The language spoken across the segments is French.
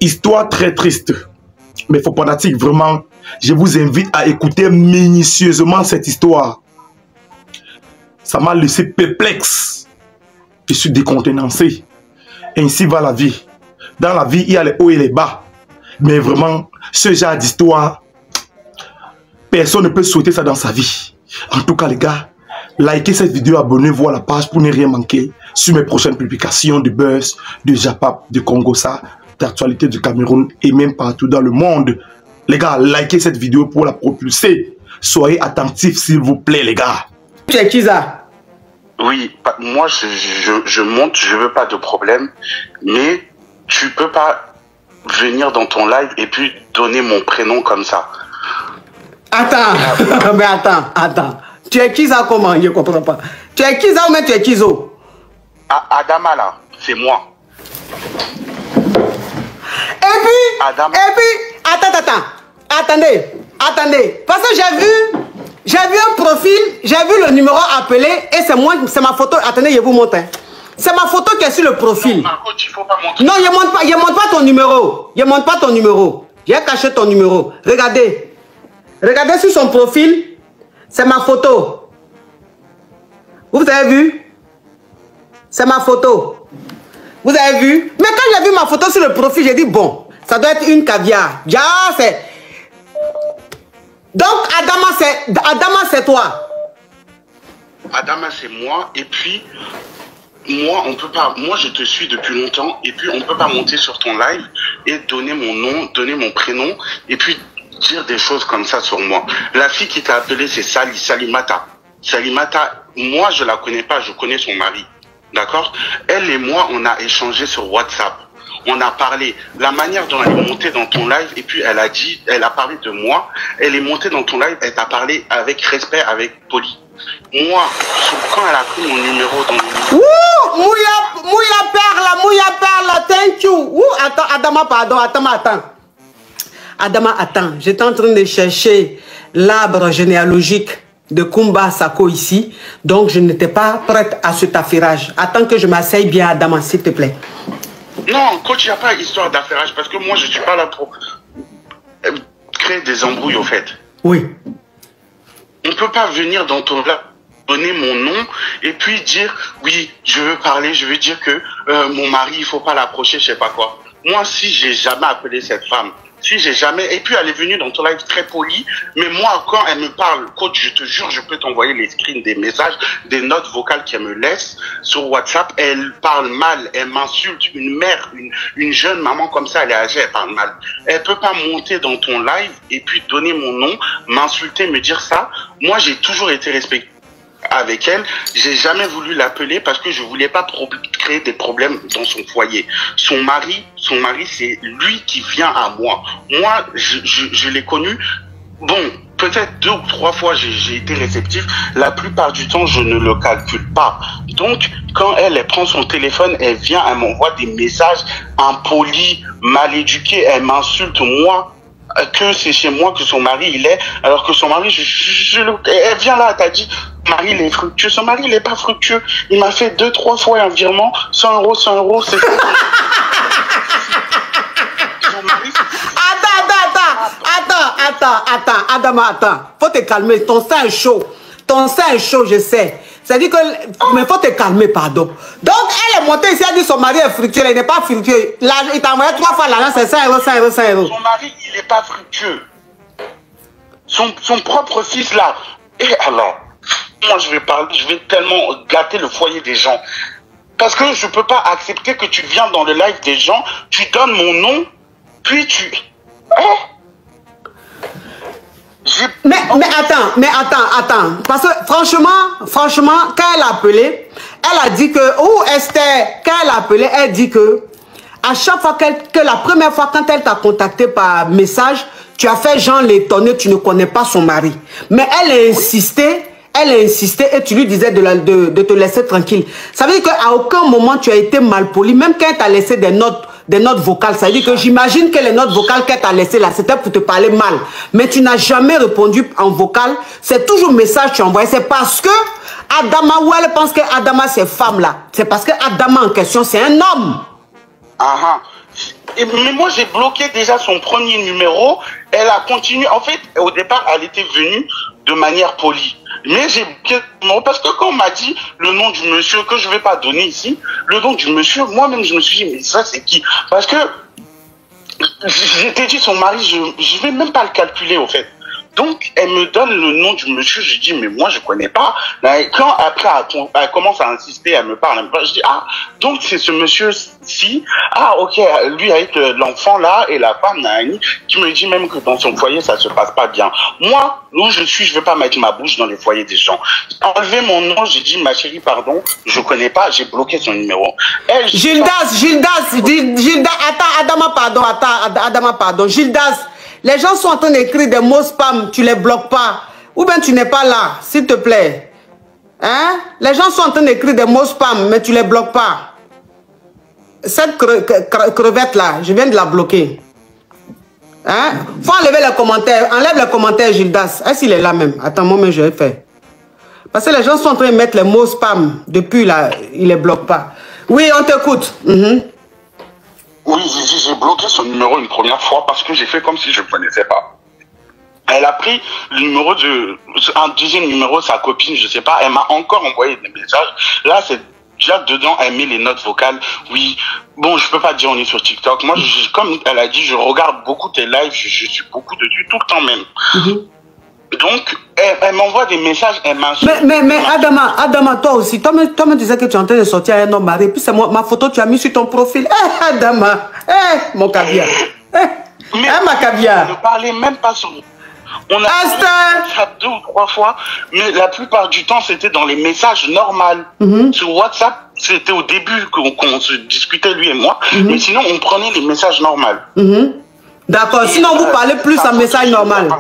Histoire très triste. Mais faut fanatique, vraiment, je vous invite à écouter minutieusement cette histoire. Ça m'a laissé perplexe. Je suis décontenancé. Ainsi va la vie. Dans la vie, il y a les hauts et les bas. Mais vraiment, ce genre d'histoire, personne ne peut souhaiter ça dans sa vie. En tout cas, les gars, likez cette vidéo, abonnez-vous à la page pour ne rien manquer sur mes prochaines publications de buzz, de Japap, de Congossa, d'actualité du Cameroun et même partout dans le monde. Les gars, likez cette vidéo pour la propulser. Soyez attentifs, s'il vous plaît, les gars. Tu es qui ça? Oui, moi je monte, je veux pas de problème, mais tu peux pas venir dans ton live et puis donner mon prénom comme ça. Attends, mais attends. Tu es qui ça comment? Je comprends pas. Tu es qui ça ou mais tu es qui ça? Adama là, c'est moi. Et puis, attendez. Parce que j'ai vu un profil, j'ai vu le numéro appelé et c'est moi, c'est ma photo. Attendez, je vous montre. Hein. C'est ma photo qui est sur le profil. Non, coach, il faut pas montrer. Non, je montre pas ton numéro. Je montre pas ton numéro. J'ai caché ton numéro. Regardez. Regardez sur son profil. C'est ma photo. Vous avez vu? C'est ma photo. Vous avez vu? Mais quand j'ai vu ma photo sur le profil, j'ai dit bon, ça doit être une caviar. Ja, c'est... Donc, Adama, c'est toi. Adama, c'est moi. Et puis, moi, on peut pas. Moi, je te suis depuis longtemps. Et puis, on peut pas monter sur ton live et donner mon nom, donner mon prénom. Et puis, dire des choses comme ça sur moi. La fille qui t'a appelé, c'est Salimata. Salimata, moi, je la connais pas. Je connais son mari. D'accord? Elle et moi, on a échangé sur WhatsApp. On a parlé, la manière dont elle est montée dans ton live, et puis elle a parlé de moi, elle est montée dans ton live, elle t'a parlé avec respect, avec poli. Moi, quand elle a pris mon numéro dans le... Ouh, Mouya Perla, thank you. Ouh, attends, Adama, pardon, attends. Adama, attends, j'étais en train de chercher l'arbre généalogique de Kumba Sako ici, donc je n'étais pas prête à cet affairage. Attends que je m'asseye bien, Adama, s'il te plaît. Non, coach, il n'y a pas histoire d'affairage, parce que moi, je ne suis pas là pour créer des embrouilles, au fait. Oui. On ne peut pas venir dans ton live, donner mon nom, et puis dire, oui, je veux parler, je veux dire que mon mari, il ne faut pas l'approcher, je ne sais pas quoi. Moi, si j'ai jamais appelé cette femme, si j'ai jamais... Et puis, elle est venue dans ton live très polie, mais moi, quand elle me parle, coach, je te jure, je peux t'envoyer les screens, des messages, des notes vocales qu'elle me laisse sur WhatsApp. Elle parle mal, elle m'insulte. Une mère, une jeune maman comme ça, elle est âgée, elle parle mal. Elle peut pas monter dans ton live et puis donner mon nom, m'insulter, me dire ça. Moi, j'ai toujours été respecté avec elle, j'ai jamais voulu l'appeler parce que je voulais pas créer des problèmes dans son foyer. Son mari, c'est lui qui vient à moi. Moi, je l'ai connu. Bon, peut-être 2 ou 3 fois j'ai été réceptif. La plupart du temps, je ne le calcule pas. Donc, quand elle prend son téléphone, elle vient, elle m'envoie des messages impolis, mal éduqués, elle m'insulte moi. Que c'est chez moi que son mari il est, alors que son mari, elle vient là, elle t'a dit, son mari il est fructueux, son mari il est pas fructueux, il m'a fait 2-3 fois un virement, 100 €, c'est... Attends, Adama, attends, faut te calmer, ton sang est chaud, je sais. C'est-à-dire que, mais faut te calmer, pardon. Donc, elle est montée ici, elle dit son mari est fructueux, il n'est pas fructueux. Là, il t'a envoyé 3 fois l'argent, c'est 100 €. Son mari, il n'est pas fructueux. Son propre fils, là. Et alors, moi, je vais tellement gâter le foyer des gens. Parce que je ne peux pas accepter que tu viens dans le live des gens, tu donnes mon nom, puis tu... Mais attends. Parce que franchement, quand elle a appelé, elle a dit que, Esther, quand elle a appelé, elle dit que, à chaque fois que la première fois, quand elle t'a contacté par message, tu as fait genre l'étonner, tu ne connais pas son mari. Mais elle a insisté et tu lui disais de te laisser tranquille. Ça veut dire qu'à aucun moment tu as été mal poli, même quand elle t'a laissé des notes vocales. Ça veut dire que j'imagine que les notes vocales qu'elle t'a laissées là, c'était pour te parler mal. Mais tu n'as jamais répondu en vocal. C'est toujours message que tu envoies. C'est parce que Adama, ou elle pense que Adama c'est femme là. C'est parce que Adama en question, c'est un homme. Mais moi, j'ai bloqué déjà son premier numéro. Elle a continué. En fait, au départ, elle était venue de manière polie. Mais j'ai bloqué le numéro parce que quand on m'a dit le nom du monsieur, que je ne vais pas donner ici, le nom du monsieur, moi-même, je me suis dit, mais ça, c'est qui? Parce que j'étais dit son mari, je ne vais même pas le calculer, au fait. Donc, elle me donne le nom du monsieur. Je dis, mais moi, je connais pas. Quand après, elle commence à insister, elle me parle. Je dis, ah, donc c'est ce monsieur-ci. Ah, ok, lui avec l'enfant là et la femme, Nani, qui me dit même que dans son foyer, ça se passe pas bien. Moi, où je suis, je veux pas mettre ma bouche dans les foyers des gens. J'ai enlevé mon nom, j'ai dit, ma chérie, pardon, je connais pas, j'ai bloqué son numéro. Gildas, attends, Adama, pardon. Gildas. Les gens sont en train d'écrire des mots spam, tu les bloques pas. Ou bien tu n'es pas là, s'il te plaît. Hein? Les gens sont en train d'écrire des mots spam, mais tu les bloques pas. Cette crevette là, je viens de la bloquer. Hein? Faut enlever les commentaires. Enlève les commentaires, Gildas. Est-ce qu'il est là même? Attends, moi-même je vais faire. Parce que les gens sont en train de mettre les mots spam. Depuis là, ils les bloquent pas. Oui, on t'écoute. Oui, j'ai bloqué son numéro une première fois parce que j'ai fait comme si je ne connaissais pas. Elle a pris le numéro un deuxième numéro, sa copine, je sais pas, elle m'a encore envoyé des messages. Là, c'est déjà dedans, elle met les notes vocales. Oui, bon, je peux pas dire on est sur TikTok. Moi, comme elle a dit, je regarde beaucoup tes lives, je suis beaucoup dessus, tout le temps même. Donc, elle m'envoie des messages, elle m'insulte. Mais Adama, toi aussi, toi me disais que tu es en train de sortir un homme marié, puis c'est ma photo que tu as mis sur ton profil. Adama, mon caviar. Ma caviar. On ne parlait même pas sur... On a fait ça 2 ou 3 fois, mais la plupart du temps, c'était dans les messages normaux. Sur WhatsApp, c'était au début qu'on se discutait, lui et moi, mais sinon, on prenait les messages normaux. D'accord, sinon vous parlez plus en message normal.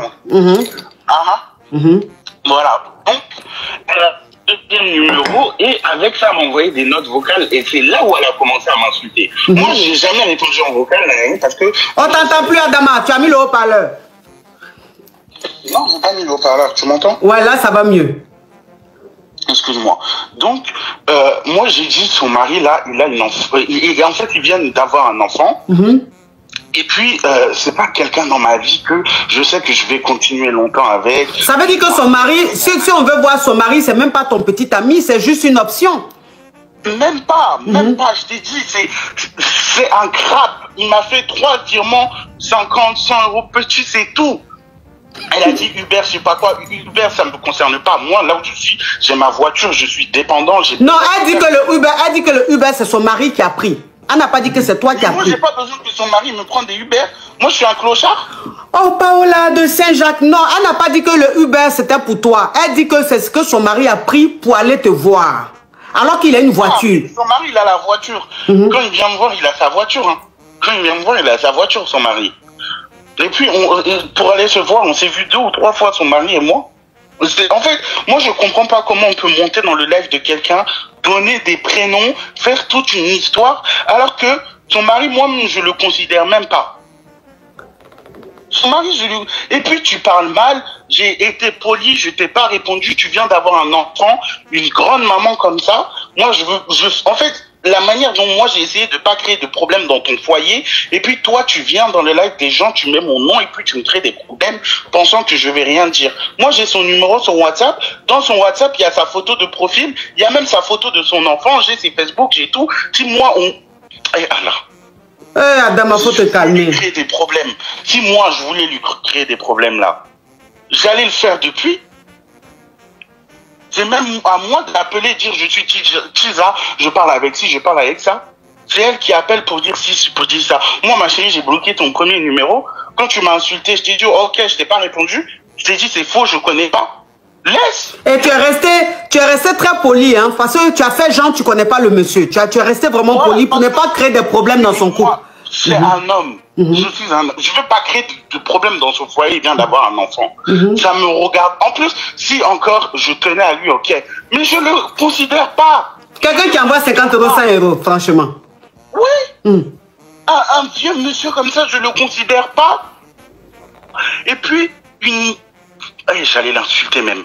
Voilà. Donc, elle a le numéro et avec ça, elle m'a envoyé des notes vocales et c'est là où elle a commencé à m'insulter. Moi, j'ai jamais répondu en vocal parce que... On t'entend plus, Adama. Tu as mis le haut-parleur. Non, j'ai pas mis le haut-parleur. Tu m'entends? Ouais, là, ça va mieux. Excuse-moi. Donc, moi, j'ai dit, son mari, là, il a une enfant. En fait, ils viennent d'avoir un enfant. Et puis, c'est pas quelqu'un dans ma vie que je sais que je vais continuer longtemps avec. Ça veut dire que son mari, si on veut voir son mari, c'est même pas ton petit ami, c'est juste une option. Même pas, je t'ai dit, c'est un crabe. Il m'a fait 3 virements, 50, 100 euros petit, c'est tout. Elle a dit Uber, je sais pas quoi. Uber, ça ne me concerne pas. Moi, là où je suis, j'ai ma voiture, je suis dépendant. Non, elle dit que le Uber, c'est son mari qui a pris. Elle n'a pas dit que c'est toi qui as pris. Moi, j'ai pas besoin que son mari me prenne des Uber. Moi, je suis un clochard. Oh, Paola de Saint-Jacques. Non, elle n'a pas dit que le Uber, c'était pour toi. Elle dit que c'est ce que son mari a pris pour aller te voir. Alors qu'il a une voiture. Son mari, il a la voiture. Quand il vient me voir, il a sa voiture. Quand il vient me voir, il a sa voiture, son mari. Et puis, pour aller se voir, on s'est vu 2 ou 3 fois, son mari et moi. En fait, moi, je comprends pas comment on peut monter dans le live de quelqu'un, donner des prénoms, faire toute une histoire, alors que son mari, moi, je le considère même pas. Son mari, Et puis, tu parles mal, j'ai été poli, je t'ai pas répondu, tu viens d'avoir un enfant, une grande maman comme ça. Moi, en fait, la manière dont moi j'ai essayé de pas créer de problème dans ton foyer, et puis toi tu viens dans le live des gens, tu mets mon nom et puis tu me crées des problèmes pensant que je vais rien dire. Moi j'ai son numéro sur WhatsApp, dans son WhatsApp il y a sa photo de profil, il y a même sa photo de son enfant, j'ai ses Facebook, j'ai tout. Si moi Adama, faut te calmer. Créer des problèmes. Si moi je voulais lui créer des problèmes là, j'allais le faire depuis. C'est même à moi de l'appeler, dire je suis Tisa, je parle avec ci, je parle avec ça. C'est elle qui appelle pour dire ci, pour dire ça. Moi, ma chérie, j'ai bloqué ton premier numéro. Quand tu m'as insulté, je t'ai dit, oh, ok, je t'ai pas répondu. Je t'ai dit, c'est faux, je connais pas. Laisse. Et tu es resté très poli, hein, parce que tu as fait genre, tu connais pas le monsieur. Tu es resté vraiment poli pour ne pas créer des problèmes dans son couple. C'est un homme. Je suis un homme. Je veux pas créer de problème dans son foyer, il vient d'avoir un enfant. Ça me regarde. En plus, si encore je tenais à lui, ok. Mais je le considère pas. Quelqu'un qui envoie 50 euros, 100 euros, franchement. Oui. Un vieux monsieur comme ça, je le considère pas. Et puis, j'allais l'insulter même.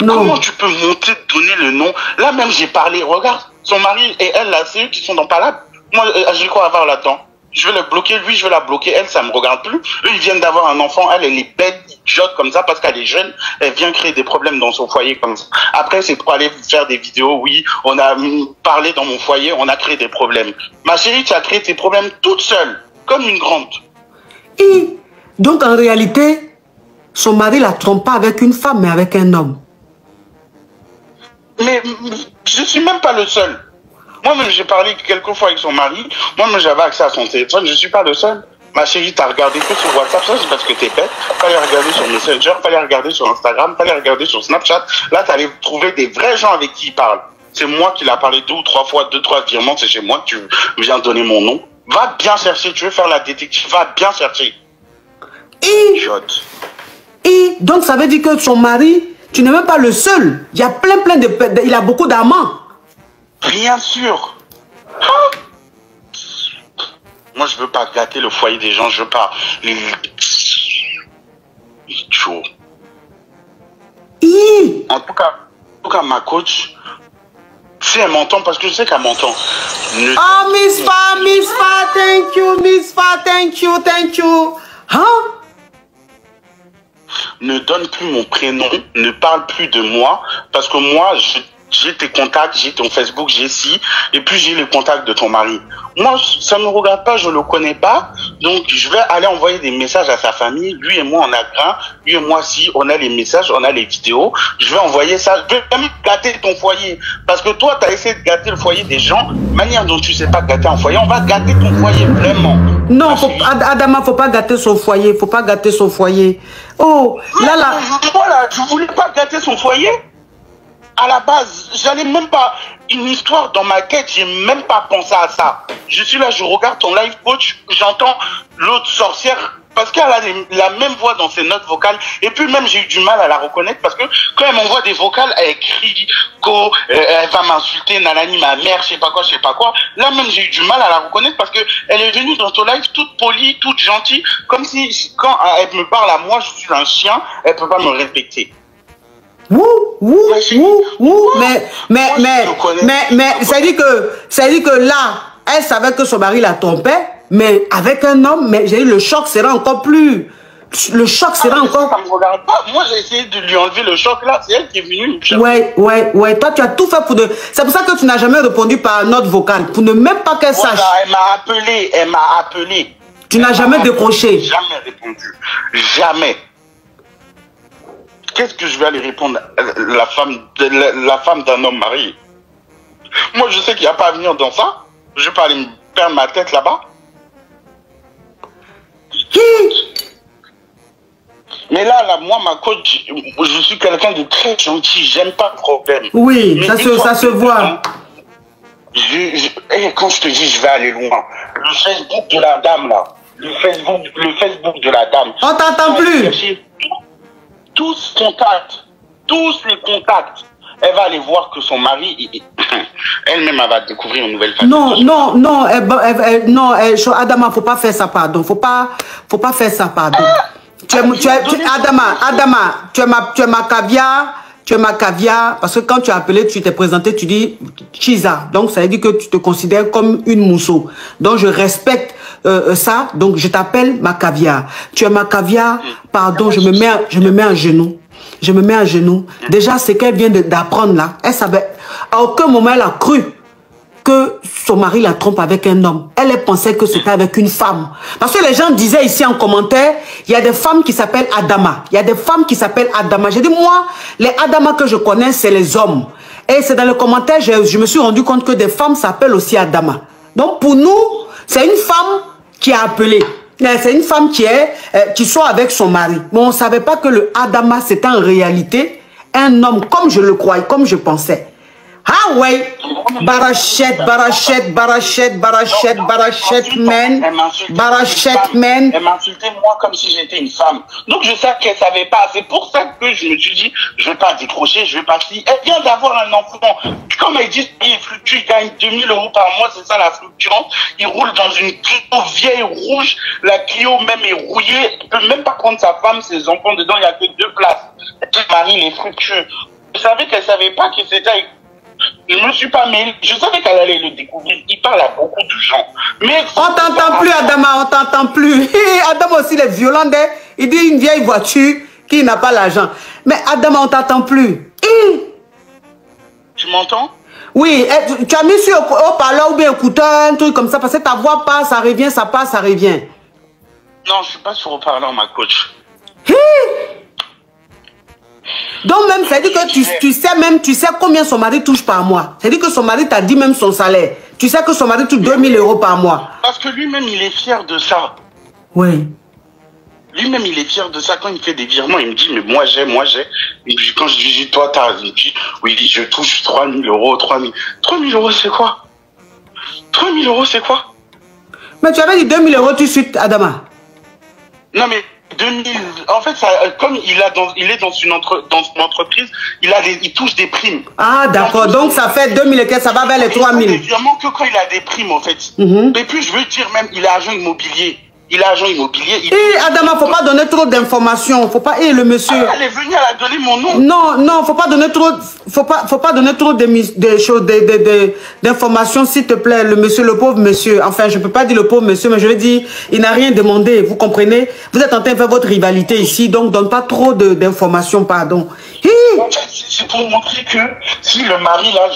Non. Comment tu peux monter, donner le nom? Là même, j'ai parlé. Regarde, son mari et elle, là, c'est eux qui sont dans Palab. Moi, j'ai quoi à voir là-dedans? je vais le bloquer, lui, je vais la bloquer, elle, ça me regarde plus. Eux, ils viennent d'avoir un enfant, elle est bête, idiote comme ça, parce qu'elle est jeune, elle vient créer des problèmes dans son foyer comme ça. Après, c'est pour aller faire des vidéos, oui, on a parlé dans mon foyer, on a créé des problèmes. Ma chérie, tu as créé tes problèmes toute seule, comme une grande. Et donc, en réalité, son mari la trompe pas avec une femme, mais avec un homme. Mais je suis même pas le seul. Moi-même, j'ai parlé quelques fois avec son mari. Moi-même, j'avais accès à son téléphone. Je suis pas le seul. Ma chérie, t'as regardé que sur WhatsApp. Ça, c'est parce que t'es bête. Fallait regarder sur Messenger, fallait regarder sur Instagram, fallait regarder sur Snapchat. Là, t'allais trouver des vrais gens avec qui il parle. C'est moi qui l'a parlé 2 ou 3 fois, 2, 3 virements. C'est chez moi que tu viens donner mon nom. Va bien chercher. Tu veux faire la détective. Va bien chercher. Et donc, ça veut dire que son mari, tu n'es même pas le seul. Il y a plein de... Il a beaucoup d'amants. Bien sûr. Hein? Moi, je veux pas gâter le foyer des gens. Je veux pas... Idiot. En tout cas, ma coach, si elle m'entend, parce que je sais qu'elle m'entend. Oh, Miss Fa, thank you, Miss Fa, thank you. Hein? Ne donne plus mon prénom, ne parle plus de moi, parce que moi, j'ai tes contacts, j'ai ton Facebook, j'ai ci, et puis j'ai les contacts de ton mari. Moi, ça ne me regarde pas, je ne le connais pas, donc je vais aller envoyer des messages à sa famille. Lui et moi, on a grain, lui et moi, si, on a les messages, on a les vidéos. Je vais envoyer ça, je vais même gâter ton foyer, parce que toi, tu as essayé de gâter le foyer des gens, manière dont tu ne sais pas gâter un foyer, on va gâter ton foyer, vraiment. Non, Adama, faut pas gâter son foyer, faut pas gâter son foyer. Oh, là. Voilà, je voulais pas gâter son foyer. À la base, j'allais même pas... Une histoire dans ma tête, j'ai même pas pensé à ça. Je suis là, je regarde ton live coach, j'entends l'autre sorcière, parce qu'elle a la même voix dans ses notes vocales. Et puis même, j'ai eu du mal à la reconnaître, parce que quand elle m'envoie des vocales, elle crie, elle va m'insulter, nanani, ma mère, je sais pas quoi. Là même, j'ai eu du mal à la reconnaître, parce que elle est venue dans ton live toute polie, toute gentille, comme si quand elle me parle à moi, je suis un chien, elle peut pas me respecter. Mais ça dit que là, elle savait que son mari la trompait, mais avec un homme, mais j'ai dit le choc sera encore plus. Le choc sera encore. Ça me regarde pas. Moi, j'ai essayé de lui enlever le choc là. C'est elle qui est venue. Ouais. Toi, tu as tout fait pour de. C'est pour ça que tu n'as jamais répondu par note vocale, pour ne même pas qu'elle sache. Elle m'a appelé. Tu n'as jamais décroché. Jamais répondu. Jamais. Qu'est-ce que je vais aller répondre la femme d'un homme marié? Moi, je sais qu'il n'y a pas à venir dans ça. Je vais pas aller me perdre ma tête là-bas. Mais là, moi, ma coach, je suis quelqu'un de très gentil. J'aime pas le problème. Oui, mais ça se voit. Quand je te dis, je vais aller loin. Le Facebook de la dame, là. Le Facebook de la dame. On t'entend plus. Tous les contacts, elle va aller voir que son mari, elle-même, elle va découvrir une nouvelle famille. Non, Adama, faut pas faire ça, pardon. Faut pas faire ça, pardon. Adama, tu es ma caviar, parce que quand tu as appelé, tu t'es présenté, tu dis Chiza. Donc, ça veut dire que tu te considères comme une mousseau. Donc, je respecte ça, donc je t'appelle ma caviar. Tu es ma caviar, pardon, je me mets à genoux. Je me mets à genoux. Déjà, c'est qu'elle vient d'apprendre là. Elle savait, à aucun moment elle a cru que son mari la trompe avec un homme. Elle pensait que c'était avec une femme. Parce que les gens disaient ici en commentaire, il y a des femmes qui s'appellent Adama. Il y a des femmes qui s'appellent Adama. J'ai dit, moi, les Adama que je connais, c'est les hommes. Et c'est dans le commentaire, je me suis rendu compte que des femmes s'appellent aussi Adama. Donc pour nous, c'est une femme qui a appelé. C'est une femme qui soit avec son mari. Mais on ne savait pas que le Adama, c'était en réalité un homme, comme je le croyais, comme je pensais. Ah ouais, barachette, man. Elle m'insultait moi comme si j'étais une femme. Donc je sais qu'elle savait pas. C'est pour ça que je me suis dit, je vais pas décrocher, je vais pas si. Elle vient d'avoir un enfant. Comme elle dit, il fluctue, il gagne 2000 € par mois, c'est ça la fluctuance. Il roule dans une Clio vieille rouge. La Clio même est rouillée. Il peut même pas prendre sa femme, ses enfants dedans. Il y a que 2 places. Le mari, il est fructueux. Je savais qu'elle savait pas que c'était avec Je ne me suis pas mêlé. Je savais qu'elle allait le découvrir. Il parle à beaucoup de gens. Mais on t'entend plus, Adama, on t'entend plus. Adama aussi, il est violent. Il dit une vieille voiture qui n'a pas l'argent. Mais Adama, on t'entend plus. Tu m'entends? Oui, tu as mis sur haut-parleur ou bien écouteur, un truc comme ça, parce que ta voix passe, ça revient, ça passe, ça revient. Non, je ne suis pas sur haut-parleur, ma coach. Donc même, c'est-à-dire que tu sais combien son mari touche par mois. C'est-à-dire que son mari t'a dit même son salaire. Tu sais que son mari touche 2000 € par mois. Parce que lui-même, il est fier de ça. Oui. Lui-même, il est fier de ça. Quand il fait des virements, il me dit, mais moi j'ai. Et puis quand je lui dis, toi, t'as. Il me dit, oui, je touche 3000 €, 3000. 3000 € c'est quoi? 3000 € c'est quoi? Mais tu avais dit 2000 € tout de suite, Adama. Non, mais 2000. En fait, ça, comme il est dans une entreprise, il touche des primes. Ah, d'accord. Donc ça fait 2000 et ça va vers les 3000. Évidemment que quand il a des primes, en fait. Et puis, je veux dire, même, il a agent immobilier. Il a agent immobilier. Adama, faut pas donner trop d'informations. Faut pas. Le monsieur. Ah, elle est venue, elle a donné mon nom. Non, faut pas donner trop. Faut pas donner trop d'informations, s'il te plaît. Le monsieur, le pauvre monsieur. Enfin, je peux pas dire le pauvre monsieur, mais je veux dire, il n'a rien demandé. Vous comprenez? Vous êtes en train de faire votre rivalité ici, donc donne pas trop d'informations, pardon. C'est pour montrer que si le mari là,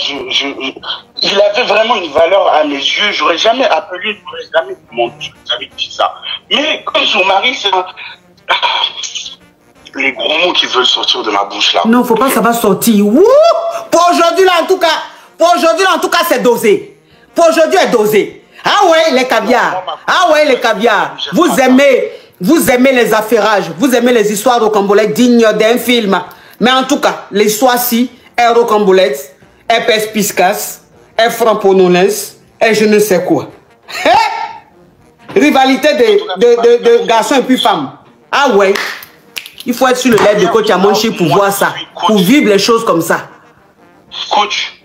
il avait vraiment une valeur à mes yeux, j'aurais jamais appelé, j'aurais jamais demandé, j'avais dit ça. Mais comme son mari, c'est les gros mots qui veulent sortir de ma bouche là. Non, faut pas que ça va sortir. Wouh! Pour aujourd'hui là, en tout cas, c'est dosé. Pour aujourd'hui, est dosé. Ah ouais, les caviars. Ah ouais, les caviars. Vous aimez les affairages, vous aimez les histoires rocambolesques dignes d'un film. Mais en tout cas, l'histoire-ci est rocambolesque, est perspicace, est frapponnonnaise, et je ne sais quoi. Rivalité de garçons et puis femmes. Ah ouais. Il faut être sur le lait de coach Amonchi pour voir ça. Pour vivre les choses comme ça. Coach,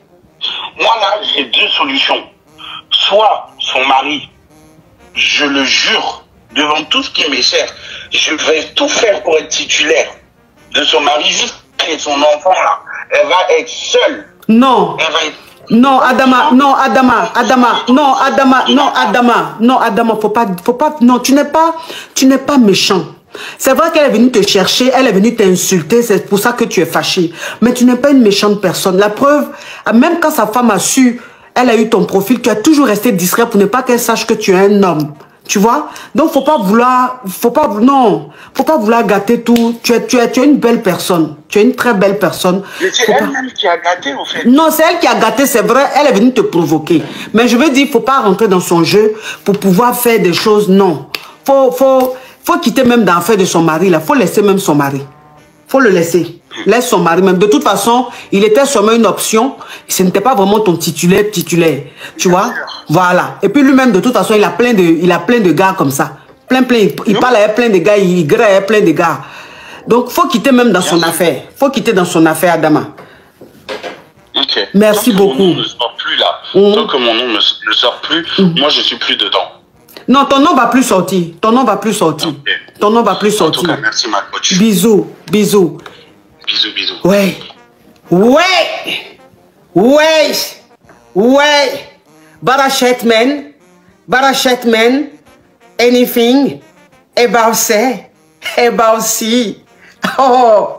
moi là, j'ai deux solutions. Soit son mari, je le jure, devant tout ce qui m'est cher, je vais tout faire pour être titulaire de son mari, juste et son enfant là, elle va être seule. Non. Elle va être... Non, Adama, faut pas, non, tu n'es pas méchant. C'est vrai qu'elle est venue te chercher, elle est venue t'insulter, c'est pour ça que tu es fâché. Mais tu n'es pas une méchante personne. La preuve, même quand sa femme a su, elle a eu ton profil, tu as toujours resté discret pour ne pas qu'elle sache que tu es un homme. Tu vois? Donc, faut pas vouloir gâter tout. Tu es une belle personne. Tu es une très belle personne. Mais c'est elle-même qui a gâté, au fait. Non, c'est elle qui a gâté, c'est vrai. Elle est venue te provoquer. Mais je veux dire, faut pas rentrer dans son jeu pour pouvoir faire des choses. Non. Faut quitter même dans l'affaire de son mari, là. Faut laisser même son mari. Faut le laisser. Laisse son mari même. De toute façon, il était seulement une option. Ce n'était pas vraiment ton titulaire. Tu vois? Voilà. Et puis lui-même, de toute façon, il a plein de gars comme ça. Il parle avec plein de gars, il grée avec plein de gars. Donc, faut quitter même dans son affaire. Faut quitter dans son affaire, Adama. Ok. Merci beaucoup. Mon nom ne sort plus là. Tant que mon nom ne sort plus, moi je suis plus dedans. Non, ton nom va plus sortir. Ton nom va plus sortir. Okay. Ton nom va plus sortir. En tout cas, merci ma coach. Bisous. Bisous. Ouais. Barachetman. Anything about say. About see. Oh.